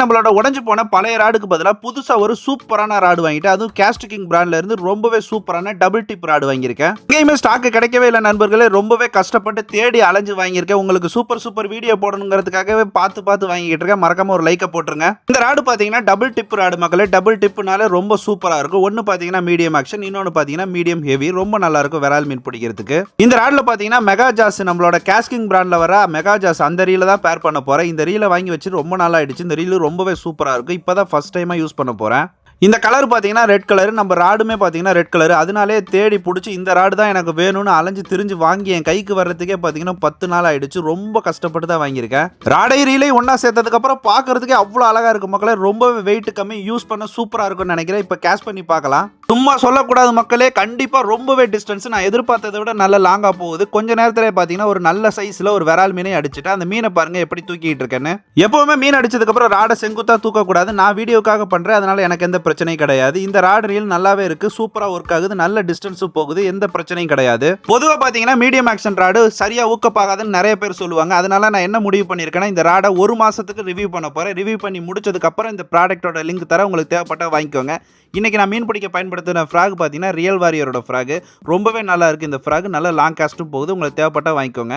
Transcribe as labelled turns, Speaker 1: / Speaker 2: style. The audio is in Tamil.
Speaker 1: நம்மளோட உடைஞ்சு போன பழைய ராடுக்கு பதிலா புதுசா ஒரு சூப்பரான ராடு வாங்கிட்டு அதுவும் கேஸ்ட் கிங் பிராண்ட்ல இருந்து ரொம்பவே சூப்பரான டபுள் டிப் ராடு வாங்கியிருக்கேன். எங்கேயுமே ஸ்டாக் கிடைக்கவே இல்லை நண்பர்களே, ரொம்பவே கஷ்டப்பட்டு தேடி அலைஞ்சு வாங்கியிருக்கேன். உங்களுக்கு சூப்பர் வீடியோ போடணுங்கிறதுக்காகவே பார்த்து வாங்கிட்டு இருக்கேன். மறக்காம ஒரு லைக்கை போட்டுருங்க. இந்த ராடு பாத்தீங்கன்னா டபுள் டிப் ராடு மக்களே. டபுள் டிப்னால ரொம்ப சூப்பரா இருக்கும். ஒன்னு பாத்தீங்கன்னா மீடியம் ஆக்ஷன், இன்னொன்னு பாத்தீங்கன்னா மீடியம் ஹெவி. ரொம்ப நல்லா இருக்கும் விரால் மீன் பிடிக்கிறதுக்கு. இந்த ராடுல பாத்தீங்கன்னா மெகா ஜாஸ், நம்மளோட கேஸ்ட் கிங் பிராண்ட்ல வர மெகா ஜாஸ் அந்த ரீல தான் பேர் பண்ண போறேன். இந்த ரீல வாங்கி வச்சு ரொம்ப நாள் ஆயிடுச்சு. இந்த ரீல் ரொம்பவே சூப்பரா இருக்கு. இப்பதான் ஃபர்ஸ்ட் டைமா யூஸ் பண்ண போறேன். இந்த கலர் பாத்தீங்கன்னா ரெட் கலர், நம்ம ராடுமே பாத்தீங்கன்னா ரெட் கலர். அதனாலே தேடி பிடிச்சி இந்த ராடு தான் எனக்கு வேணும்னு அலைஞ்சு திரிஞ்சு வாங்கி என் கைக்கு வர்றதுக்கே பாத்தீங்கன்னா 10 நாள் ஆயிடுச்சு. ரொம்ப கஷ்டப்பட்டு தான் வாங்கியிருக்கேன். ராடை ரீலை ஒன்னா சேர்த்ததுக்கு அப்புறம் பாக்குறதுக்கே அவ்வளவு அழகா இருக்கு மக்களே. ரொம்பவே வெயிட் கம்மி, யூஸ் பண்ண சூப்பரா இருக்கும்னு நினைக்கிறேன். இப்ப கேஷ் பண்ணி பார்க்கலாம். சும்மா சொல்லக்கூடாது மக்களே, கண்டிப்பா ரொம்பவே டிஸ்டன்ஸ் நான் எதிர்பார்த்ததை விட நல்ல லாங்கா போகுது. கொஞ்ச நேரத்திலே பாத்தீங்கன்னா ஒரு நல்ல சைஸ்ல ஒரு விரால் மீனை அடிச்சுட்டு அந்த மீனை பாருங்க எப்படி தூக்கிட்டு இருக்கேன்னு. எப்பவுமே மீன் அடிச்சதுக்கு அப்புறம் ராடை செங்குத்தா தூக்க கூடாது. நான் வீடியோக்காக பண்றேன், அதனால எனக்கு எந்த பிரச்சனையும் கிடையாது. இந்த ராடு ரீல் நல்லாவே இருக்கு, சூப்பரா ஒர்க் ஆகுது, நல்ல டிஸ்டன்ஸும் போகுது, எந்த பிரச்சனையும் கிடையாது. பொதுவா பாத்தீங்கன்னா மீடியம் ஆக்ஷன் ராடு சரியா ஊக்கப்பாகாதுன்னு நிறைய பேர் சொல்லுவாங்க. அதனால நான் என்ன முடிவு பண்ணிருக்கேன்னா இந்த ராடை 1 மாசத்துக்கு ரிவ்யூ பண்ண போறேன். ரிவ்யூ பண்ணி முடிச்சதுக்கு அப்புறம் இந்த ப்ராடக்ட்டோட லிங்க் தர, உங்களுக்கு தேவைப்பட்ட வாங்கிக்கோங்க. இன்னைக்கு நான் மீன் பிடிக்க பயன்படுத்தின ஃப்ராக் பார்த்தீங்கன்னா ரியல் வாரியரோட ஃப்ராக். ரொம்பவே நல்லா இருக்கு இந்த ஃப்ராக். நல்ல லாங் காஸ்ட்டும் போகுது. உங்களுக்கு தேவைப்பட்டா வாங்கிக்கோங்க.